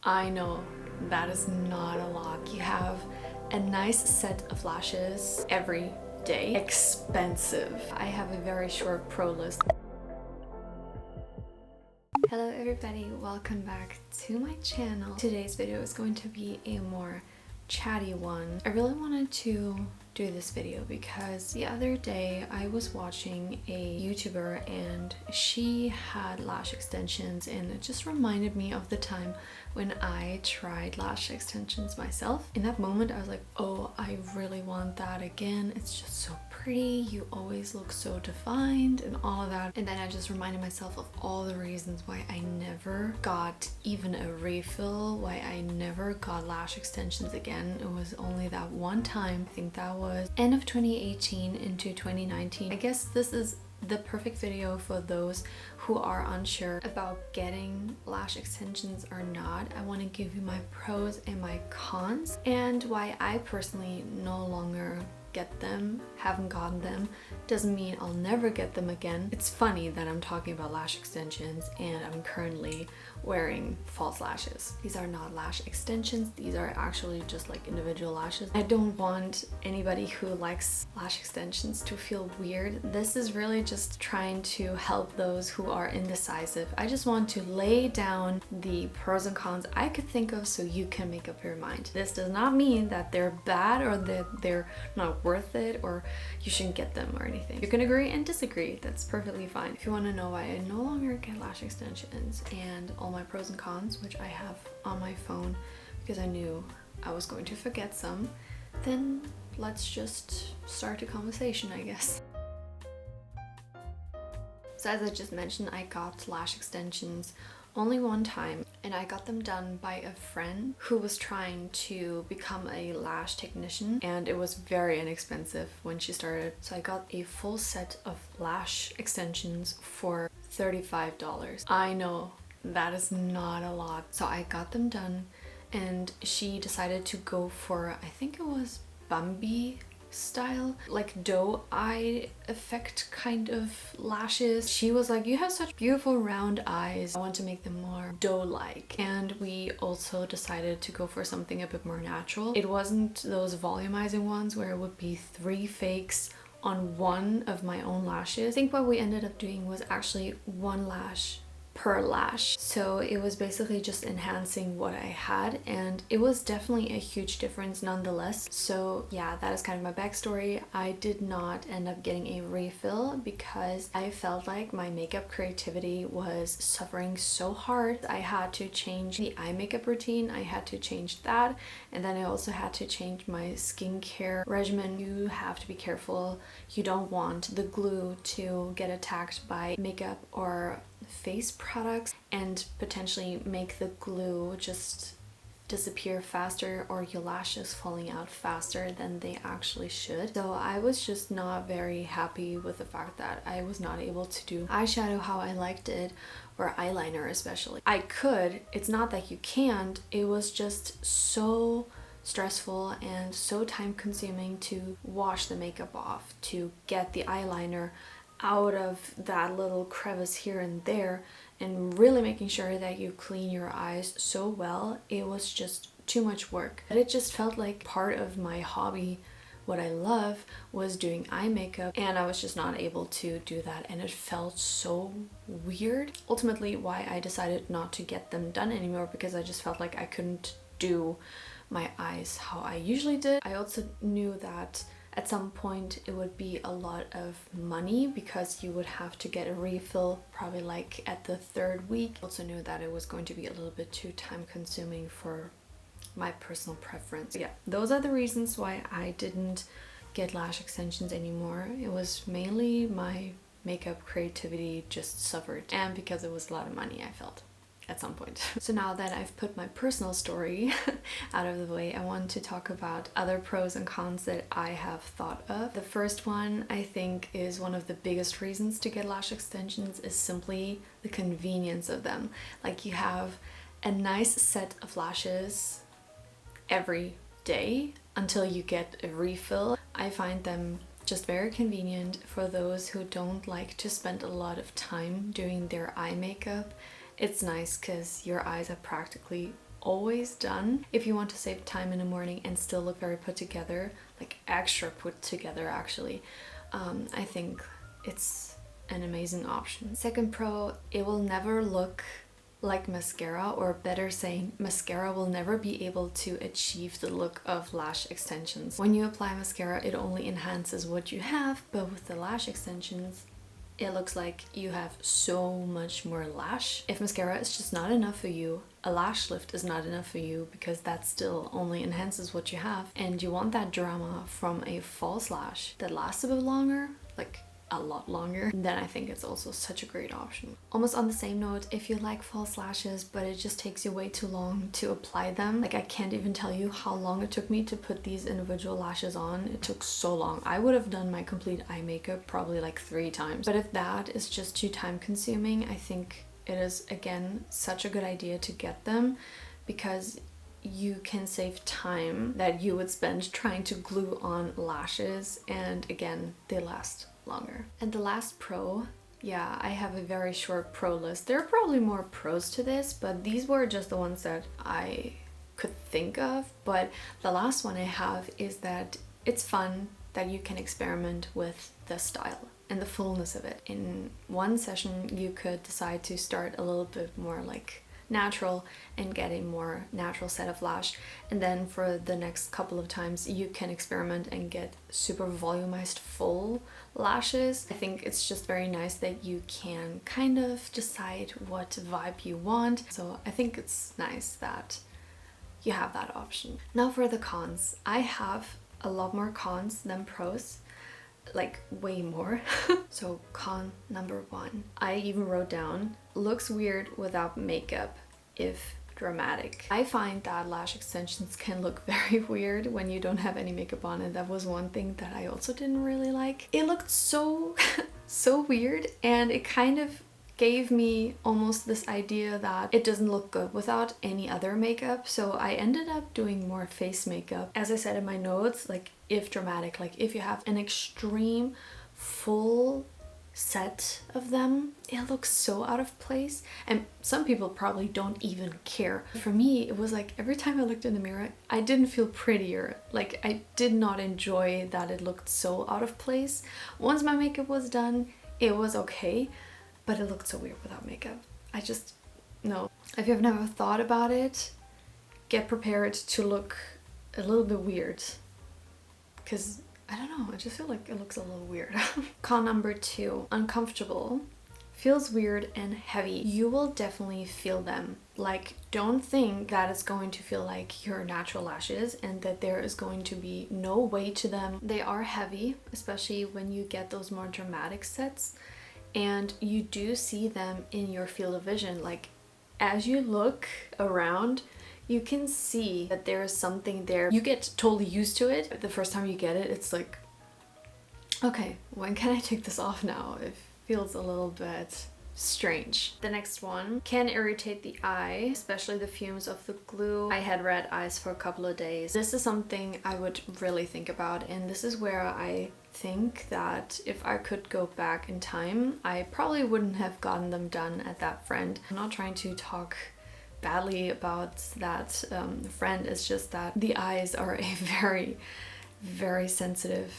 I know that is not a lot. You have a nice set of lashes every day. Expensive. I have a very short pro list. Hello everybody, welcome back to my channel. Today's video is going to be a more chatty one. I really wanted to do this video because the other day I was watching a YouTuber and she had lash extensions, and it just reminded me of the time when I tried lash extensions myself. In that moment I was like, oh, I really want that again. It's just so pretty, you always look so defined and all of that. And then I just reminded myself of all the reasons why I never got even a refill, why I never got lash extensions again. It was only that one time. I think that was end of 2018 into 2019. I guess this is the perfect video for those who are unsure about getting lash extensions or not. I want to give you my pros and my cons, and why I personally no longer get them, haven't gotten them. Doesn't mean I'll never get them again. It's funny that I'm talking about lash extensions and I'm currently wearing false lashes. These are not lash extensions, these are actually just like individual lashes. I don't want anybody who likes lash extensions to feel weird. This is really just trying to help those who are indecisive. I just want to lay down the pros and cons I could think of so you can make up your mind. This does not mean that they're bad or that they're not worth it or you shouldn't get them or anything. You can agree and disagree, that's perfectly fine. If you want to know why I no longer get lash extensions and all my pros and cons, which I have on my phone because I knew I was going to forget some, then let's just start a conversation, I guess. So as I just mentioned, I got lash extensions only one time, and I got them done by a friend who was trying to become a lash technician, and it was very inexpensive when she started. So I got a full set of lash extensions for $35. I know that is not a lot. So I got them done, and she decided to go for, I think it was Bambi style, like doe eye effect kind of lashes. She was like, you have such beautiful round eyes, I want to make them more doe-like. And we also decided to go for something a bit more natural. It wasn't those volumizing ones where it would be 3 fakes on one of my own lashes. I think what we ended up doing was actually 1 lash per lash, so it was basically just enhancing what I had, and it was definitely a huge difference nonetheless. So yeah, that is kind of my backstory. I did not end up getting a refill because I felt like my makeup creativity was suffering so hard. I had to change the eye makeup routine, I had to change that, and then I also had to change my skincare regimen. You have to be careful, you don't want the glue to get attacked by makeup or face products and potentially make the glue just disappear faster or your lashes falling out faster than they actually should. So I was just not very happy with the fact that I was not able to do eyeshadow how I liked it, or eyeliner especially. I could, it's not that you can't, it was just so stressful and so time consuming to wash the makeup off, to get the eyeliner out of that little crevice here and there, and really making sure that you clean your eyes so well. It was just too much work. But it just felt like part of my hobby, what I love, was doing eye makeup, and I was just not able to do that, and it felt so weird. Ultimately why I decided not to get them done anymore, because I just felt like I couldn't do my eyes how I usually did. I also knew that at some point it would be a lot of money because you would have to get a refill probably like at the 3rd week. I also knew that it was going to be a little bit too time consuming for my personal preference. Yeah, those are the reasons why I didn't get lash extensions anymore. It was mainly my makeup creativity just suffered, and because it was a lot of money, I felt at some point. So now that I've put my personal story out of the way, I want to talk about other pros and cons that I have thought of. The first one, I think, is one of the biggest reasons to get lash extensions is simply the convenience of them. Like, you have a nice set of lashes every day until you get a refill. I find them just very convenient for those who don't like to spend a lot of time doing their eye makeup. It's nice because your eyes are practically always done if you want to save time in the morning and still look very put together, like extra put together actually. I think it's an amazing option. Second pro, it will never look like mascara, or better saying, mascara will never be able to achieve the look of lash extensions. When you apply mascara, it only enhances what you have, but with the lash extensions, it looks like you have so much more lash. If mascara is just not enough for you, a lash lift is not enough for you, because that still only enhances what you have, and you want that drama from a false lash that lasts a bit longer, like a lot longer, then I think it's also such a great option. Almost on the same note, if you like false lashes but it just takes you way too long to apply them, like I can't even tell you how long it took me to put these individual lashes on. It took so long. I would have done my complete eye makeup probably like 3 times. But if that is just too time consuming, I think it is again such a good idea to get them, because you can save time that you would spend trying to glue on lashes, and again, they last longer. And the last pro, yeah, I have a very short pro list. There are probably more pros to this, but these were just the ones that I could think of. But the last one I have is that it's fun that you can experiment with the style and the fullness of it. In one session, you could decide to start a little bit more like natural and get a more natural set of lash, and then for the next couple of times you can experiment and get super volumized full lashes. I think it's just very nice that you can kind of decide what vibe you want, so I think it's nice that you have that option. Now for the cons. I have a lot more cons than pros, like way more. So con number 1, I even wrote down, looks weird without makeup if dramatic. I find that lash extensions can look very weird when you don't have any makeup on, and that was one thing that I also didn't really like. It looked so so weird, and it kind of gave me almost this idea that it doesn't look good without any other makeup. So I ended up doing more face makeup. As I said in my notes, like if dramatic, like if you have an extreme full set of them, it looks so out of place, and some people probably don't even care. For me, it was like every time I looked in the mirror, I didn't feel prettier. Like I did not enjoy that it looked so out of place. Once my makeup was done, it was okay, but it looked so weird without makeup. I just, no. If you've never thought about it, get prepared to look a little bit weird, because I don't know, I just feel like it looks a little weird. Con number 2, uncomfortable. Feels weird and heavy. You will definitely feel them. Like, don't think that it's going to feel like your natural lashes and that there is going to be no weight to them. They are heavy, especially when you get those more dramatic sets, and you do see them in your field of vision. Like, as you look around, you can see that there is something there. You get totally used to it. The first time you get it, it's like, okay, when can I take this off now? It feels a little bit strange. The next one, can irritate the eye, especially the fumes of the glue. I had red eyes for a couple of days. This is something I would really think about, and this is where I think that if I could go back in time, I probably wouldn't have gotten them done at that friend. I'm not trying to talk badly about that friend, it's just that the eyes are a very, very sensitive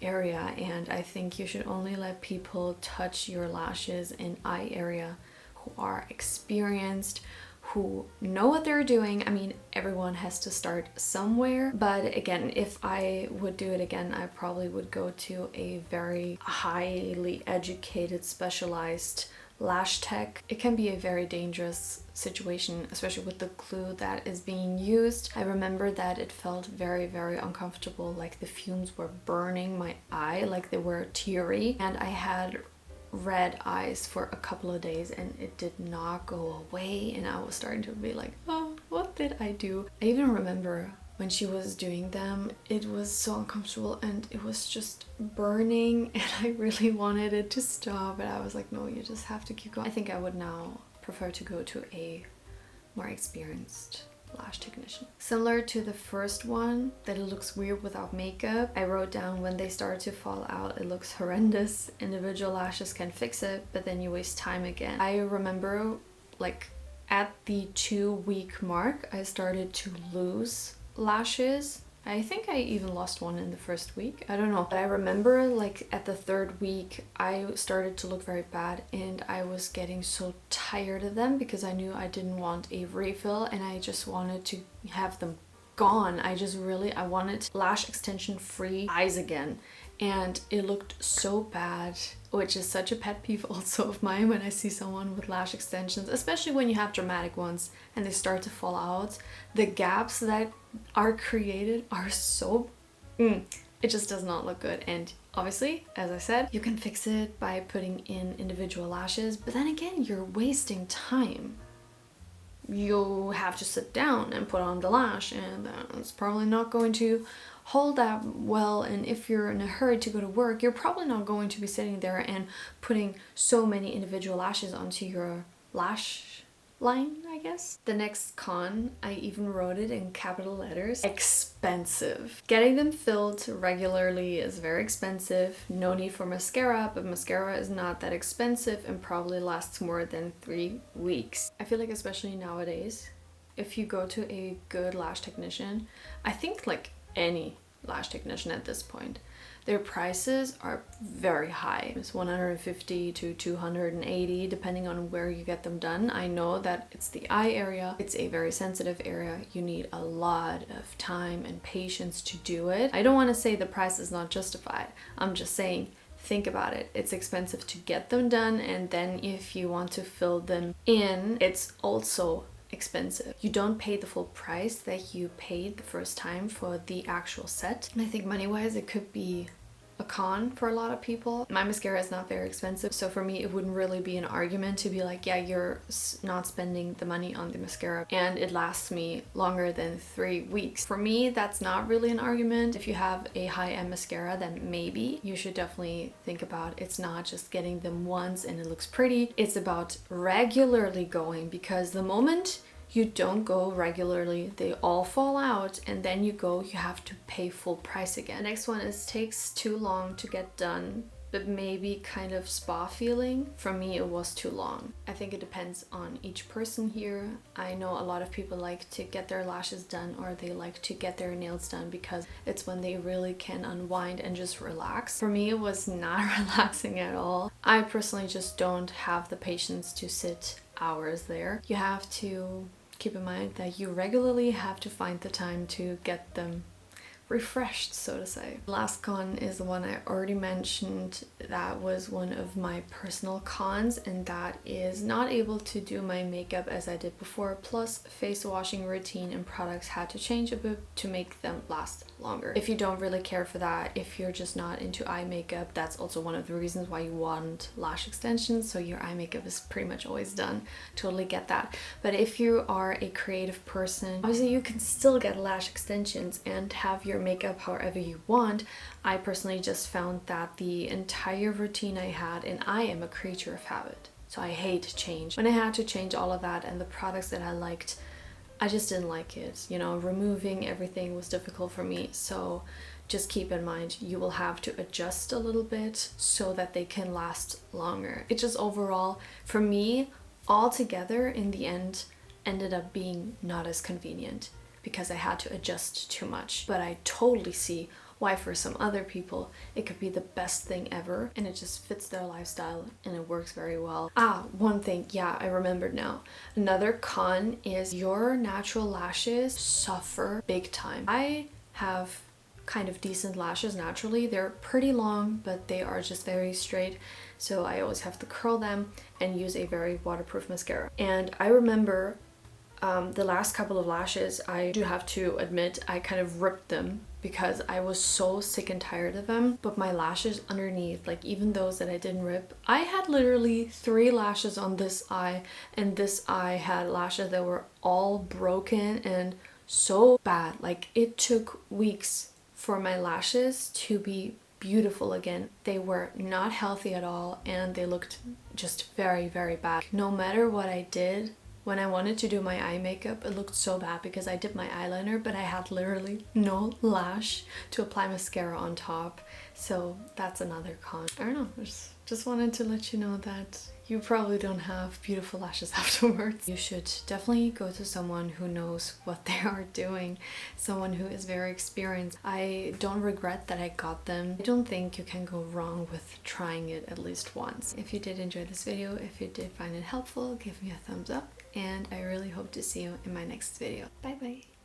area, and I think you should only let people touch your lashes and eye area who are experienced, who know what they're doing. I mean, everyone has to start somewhere, but again, if I would do it again, I probably would go to a very highly educated, specialized lash tech. It can be a very dangerous situation, especially with the glue that is being used. I remember that it felt very, very uncomfortable, like the fumes were burning my eye, like they were teary, and I had red eyes for a couple of days and it did not go away, and I was starting to be like, oh, what did I do? I even remember when she was doing them, it was so uncomfortable and it was just burning, and I really wanted it to stop, but I was like, no, you just have to keep going. I think I would now prefer to go to a more experienced lash technician. Similar to the first one, that it looks weird without makeup, I wrote down when they start to fall out, it looks horrendous. Individual lashes can fix it, but then you waste time again. I remember like at the 2-week mark, I started to lose lashes. I think I even lost one in the first week. I don't know. But I remember like at the 3rd week, I started to look very bad and I was getting so tired of them because I knew I didn't want a refill and I just wanted to have them gone. I wanted lash extension free eyes again. And it looked so bad, which is such a pet peeve also of mine when I see someone with lash extensions, especially when you have dramatic ones and they start to fall out. The gaps that are created are so... it just does not look good. And obviously, as I said, you can fix it by putting in individual lashes, but then again, you're wasting time. You'll have to sit down and put on the lash, and it's probably not going to hold that well. And if you're in a hurry to go to work, you're probably not going to be sitting there and putting so many individual lashes onto your lash line, I guess. The next con, I even wrote it in capital letters: expensive. Getting them filled regularly is very expensive. No need for mascara, but mascara is not that expensive and probably lasts more than 3 weeks. I feel like especially nowadays, if you go to a good lash technician, I think like any lash technician at this point, their prices are very high. It's 150 to 280 depending on where you get them done. I know that it's the eye area. It's a very sensitive area. You need a lot of time and patience to do it. I don't want to say the price is not justified. I'm just saying, think about it. It's expensive to get them done, and then if you want to fill them in, it's also expensive. You don't pay the full price that you paid the first time for the actual set. And I think money-wise, it could be a con for a lot of people. My mascara is not very expensive, so for me it wouldn't really be an argument to be like, yeah, you're not spending the money on the mascara and it lasts me longer than 3 weeks. For me, that's not really an argument. If you have a high-end mascara, then maybe you should definitely think about it's not just getting them once and it looks pretty. It's about regularly going, because the moment you don't go regularly, they all fall out, and then you have to pay full price again. The next one is takes too long to get done, but maybe kind of spa feeling. For me, it was too long. I think it depends on each person here. I know a lot of people like to get their lashes done, or they like to get their nails done because it's when they really can unwind and just relax. For me, it was not relaxing at all. I personally just don't have the patience to sit hours there. You have to keep in mind that you regularly have to find the time to get them refreshed, so to say. Last con is the one I already mentioned. That was one of my personal cons, and that is not able to do my makeup as I did before, plus face washing routine and products had to change a bit to make them last longer. If you don't really care for that, if you're just not into eye makeup, that's also one of the reasons why you want lash extensions, so your eye makeup is pretty much always done. Totally get that. But if you are a creative person, obviously you can still get lash extensions and have your makeup however you want. I personally just found that the entire routine I had, and I am a creature of habit, so I hate change. When I had to change all of that and the products that I liked, I just didn't like it. You know, removing everything was difficult for me. So just keep in mind, you will have to adjust a little bit so that they can last longer. It just overall, for me, altogether in the end, ended up being not as convenient because I had to adjust too much. But I totally see why for some other people it could be the best thing ever, and it just fits their lifestyle and it works very well. One thing, yeah, I remembered now. Another con is your natural lashes suffer big time. I have kind of decent lashes naturally. They're pretty long, but they are just very straight, so I always have to curl them and use a very waterproof mascara. And I remember the last couple of lashes, I do have to admit, I kind of ripped them because I was so sick and tired of them. But my lashes underneath, like even those that I didn't rip, I had literally 3 lashes on this eye, and this eye had lashes that were all broken and so bad. Like it took weeks for my lashes to be beautiful again. They were not healthy at all, and they looked just very, very bad. No matter what I did, when I wanted to do my eye makeup, it looked so bad because I did my eyeliner, but I had literally no lash to apply mascara on top. So that's another con. I don't know, just wanted to let you know that you probably don't have beautiful lashes afterwards. You should definitely go to someone who knows what they are doing, someone who is very experienced. I don't regret that I got them. I don't think you can go wrong with trying it at least once. If you did enjoy this video, if you did find it helpful, give me a thumbs up, and I really hope to see you in my next video. Bye bye!